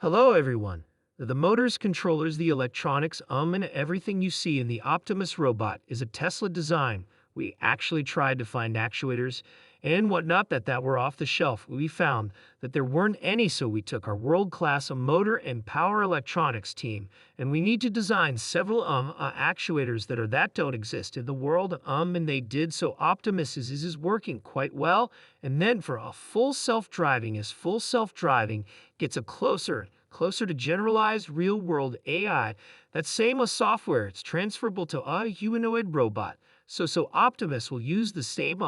Hello, everyone. The motors, controllers, the electronics, and everything you see in the Optimus robot is a Tesla design. We actually tried to find actuators and whatnot that were off the shelf. We found that there weren't any, so we took our world-class motor and power electronics team, and we need to design several actuators that don't exist in the world. And they did, so Optimus is working quite well. And then for a full self-driving, as full self-driving gets a closer to generalized real-world AI. That same software, it's transferable to a humanoid robot. So Optimus will use the same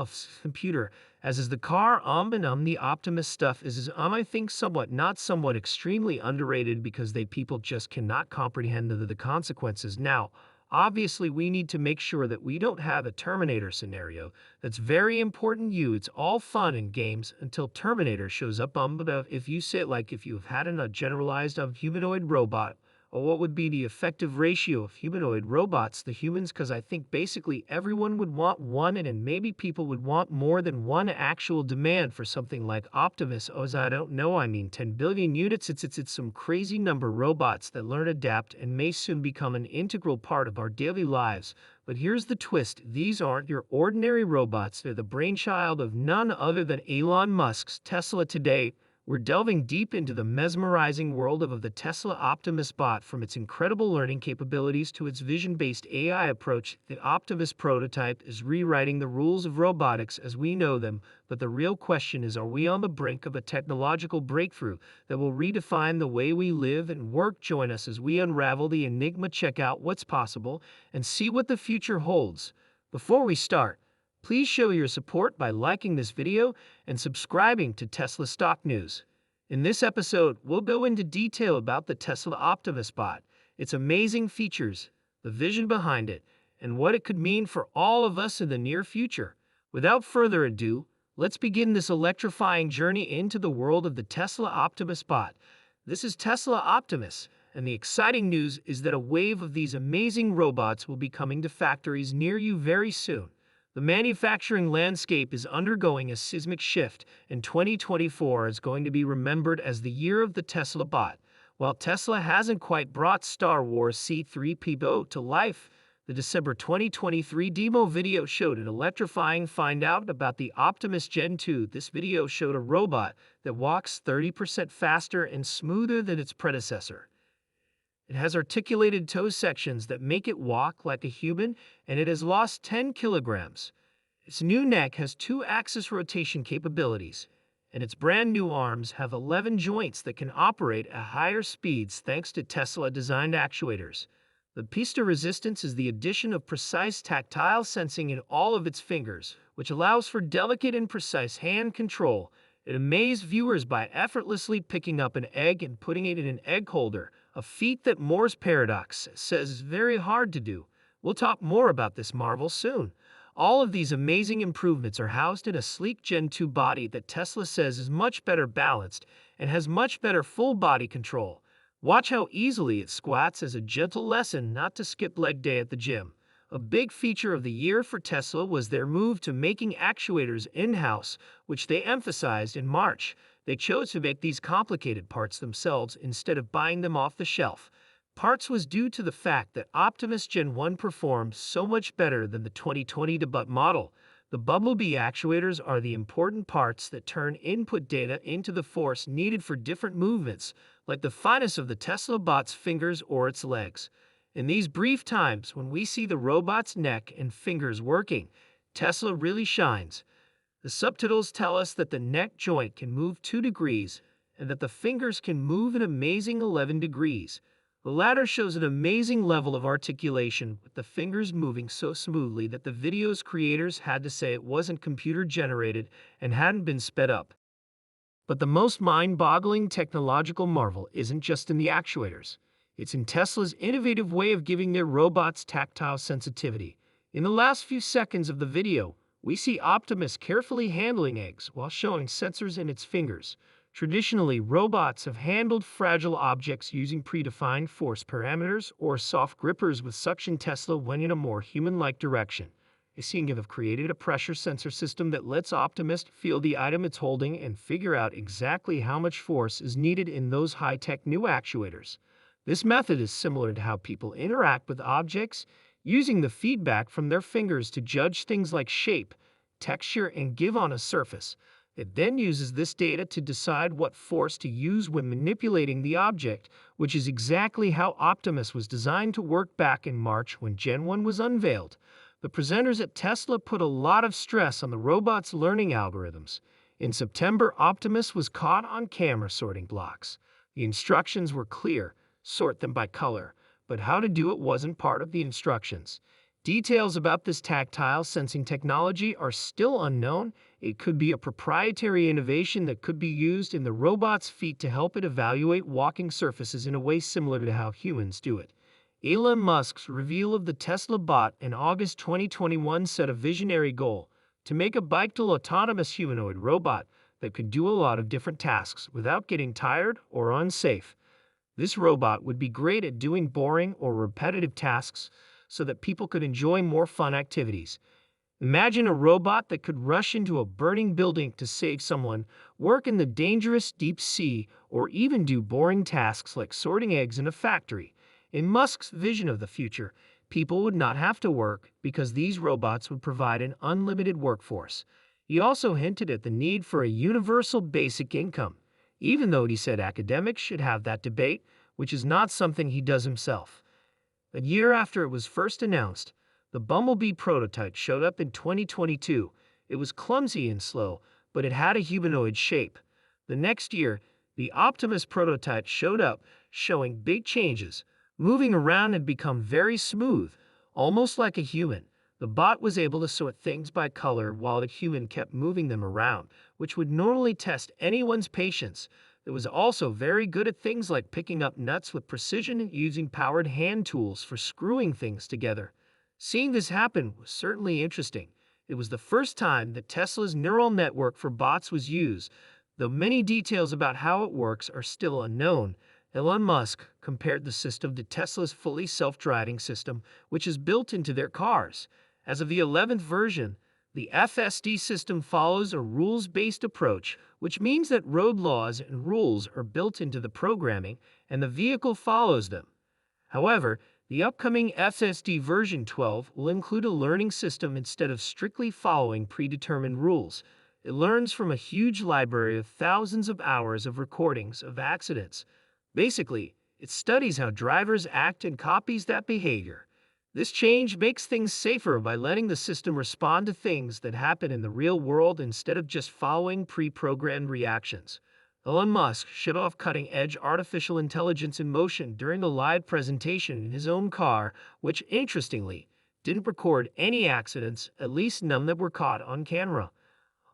computer as is the car. The Optimus stuff is I think somewhat extremely underrated because people just cannot comprehend the consequences. Now, obviously, we need to make sure that we don't have a Terminator scenario. That's very important. It's all fun and games until Terminator shows up. But if you say, like, if you've had a generalized humanoid robot, or what would be the effective ratio of humanoid robots to humans? Because I think basically everyone would want one, and maybe people would want more than one. Actual demand for something like Optimus. As I don't know, I mean 10 billion units. It's some crazy number. Robots that learn, adapt, and may soon become an integral part of our daily lives. But here's the twist. These aren't your ordinary robots. They're the brainchild of none other than Elon Musk's Tesla. Today, we're delving deep into the mesmerizing world of the Tesla Optimus bot. From its incredible learning capabilities to its vision-based AI approach, the Optimus prototype is rewriting the rules of robotics as we know them. But the real question is, are we on the brink of a technological breakthrough that will redefine the way we live and work? Join us as we unravel the enigma, check out what's possible, and see what the future holds. Before we start, please show your support by liking this video and subscribing to Tesla Stock News. In this episode, we'll go into detail about the Tesla Optimus bot, its amazing features, the vision behind it, and what it could mean for all of us in the near future. Without further ado, let's begin this electrifying journey into the world of the Tesla Optimus bot. This is Tesla Optimus, and the exciting news is that a wave of these amazing robots will be coming to factories near you very soon. The manufacturing landscape is undergoing a seismic shift, and 2024 is going to be remembered as the year of the Tesla bot. While Tesla hasn't quite brought Star Wars C-3PO to life, the December 2023 demo video showed an electrifying find out about the Optimus Gen 2. This video showed a robot that walks 30% faster and smoother than its predecessor. It has articulated toe sections that make it walk like a human, and it has lost 10 kilograms. Its new neck has 2-axis rotation capabilities, and its brand new arms have 11 joints that can operate at higher speeds thanks to Tesla-designed actuators. The piece de resistance is the addition of precise tactile sensing in all of its fingers, which allows for delicate and precise hand control. It amazed viewers by effortlessly picking up an egg and putting it in an egg holder, a feat that Moore's paradox says is very hard to do. We'll talk more about this marvel soon. All of these amazing improvements are housed in a sleek Gen 2 body that Tesla says is much better balanced and has much better full body control. Watch how easily it squats as a gentle lesson not to skip leg day at the gym. A big feature of the year for Tesla was their move to making actuators in-house, which they emphasized in March. They chose to make these complicated parts themselves instead of buying them off the shelf. Parts was due to the fact that Optimus Gen 1 performed so much better than the 2020 debut model. The Bumblebee actuators are the important parts that turn input data into the force needed for different movements, like the fineness of the Tesla bot's fingers or its legs. In these brief times when we see the robot's neck and fingers working, Tesla really shines. The subtitles tell us that the neck joint can move 2 degrees and that the fingers can move an amazing 11 degrees. The latter shows an amazing level of articulation, with the fingers moving so smoothly that the video's creators had to say it wasn't computer-generated and hadn't been sped up. But the most mind-boggling technological marvel isn't just in the actuators. It's in Tesla's innovative way of giving their robots tactile sensitivity. In the last few seconds of the video, we see Optimus carefully handling eggs while showing sensors in its fingers. Traditionally, robots have handled fragile objects using predefined force parameters or soft grippers with suction. Tesla went in a more human-like direction. They seem to have created a pressure sensor system that lets Optimus feel the item it's holding and figure out exactly how much force is needed in those high-tech new actuators. This method is similar to how people interact with objects, using the feedback from their fingers to judge things like shape, texture, and give on a surface. It then uses this data to decide what force to use when manipulating the object, which is exactly how Optimus was designed to work back in March when Gen 1 was unveiled. The presenters at Tesla put a lot of stress on the robot's learning algorithms. In September, Optimus was caught on camera sorting blocks. The instructions were clear: sort them by color, but how to do it wasn't part of the instructions. Details about this tactile sensing technology are still unknown. It could be a proprietary innovation that could be used in the robot's feet to help it evaluate walking surfaces in a way similar to how humans do it. Elon Musk's reveal of the Tesla bot in August 2021 set a visionary goal: to make a bipedal autonomous humanoid robot that could do a lot of different tasks without getting tired or unsafe. This robot would be great at doing boring or repetitive tasks so that people could enjoy more fun activities. Imagine a robot that could rush into a burning building to save someone, work in the dangerous deep sea, or even do boring tasks like sorting eggs in a factory. In Musk's vision of the future, people would not have to work because these robots would provide an unlimited workforce. He also hinted at the need for a universal basic income, even though he said academics should have that debate, which is not something he does himself. A year after it was first announced, the Bumblebee prototype showed up in 2022. It was clumsy and slow, but it had a humanoid shape. The next year, the Optimus prototype showed up, showing big changes. Moving around had become very smooth, almost like a human. The bot was able to sort things by color while the human kept moving them around, which would normally test anyone's patience. It was also very good at things like picking up nuts with precision and using powered hand tools for screwing things together. Seeing this happen was certainly interesting. It was the first time that Tesla's neural network for bots was used, though many details about how it works are still unknown. Elon Musk compared the system to Tesla's fully self-driving system, which is built into their cars. As of the 11th version, the FSD system follows a rules-based approach, which means that road laws and rules are built into the programming, and the vehicle follows them. However, the upcoming FSD version 12 will include a learning system instead of strictly following predetermined rules. It learns from a huge library of thousands of hours of recordings of accidents. Basically, it studies how drivers act and copies that behavior. This change makes things safer by letting the system respond to things that happen in the real world instead of just following pre-programmed reactions. Elon Musk showed off cutting-edge artificial intelligence in motion during a live presentation in his own car, which, interestingly, didn't record any accidents, at least none that were caught on camera.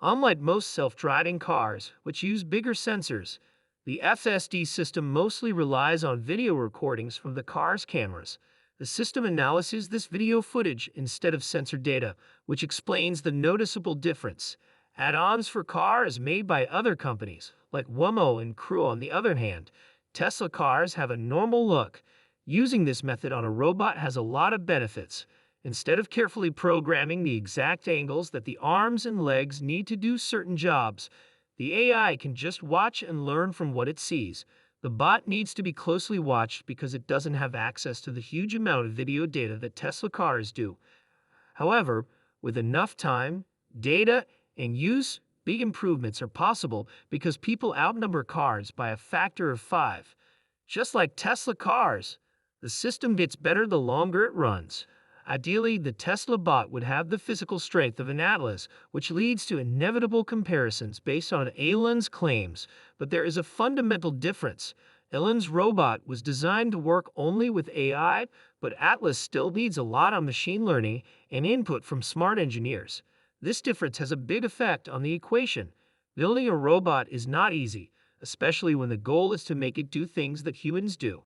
Unlike most self-driving cars, which use bigger sensors, the FSD system mostly relies on video recordings from the car's cameras. The system analyzes this video footage instead of sensor data, which explains the noticeable difference. Add-ons for cars made by other companies, like Waymo and Cruise on the other hand, Tesla cars have a normal look. Using this method on a robot has a lot of benefits. Instead of carefully programming the exact angles that the arms and legs need to do certain jobs, the AI can just watch and learn from what it sees. The bot needs to be closely watched because it doesn't have access to the huge amount of video data that Tesla cars do. However, with enough time, data, and use, big improvements are possible because people outnumber cars by a factor of 5. Just like Tesla cars, the system gets better the longer it runs. Ideally, the Tesla bot would have the physical strength of an Atlas, which leads to inevitable comparisons based on Elon's claims. But there is a fundamental difference. Elon's robot was designed to work only with AI, but Atlas still needs a lot of machine learning and input from smart engineers. This difference has a big effect on the equation. Building a robot is not easy, especially when the goal is to make it do things that humans do.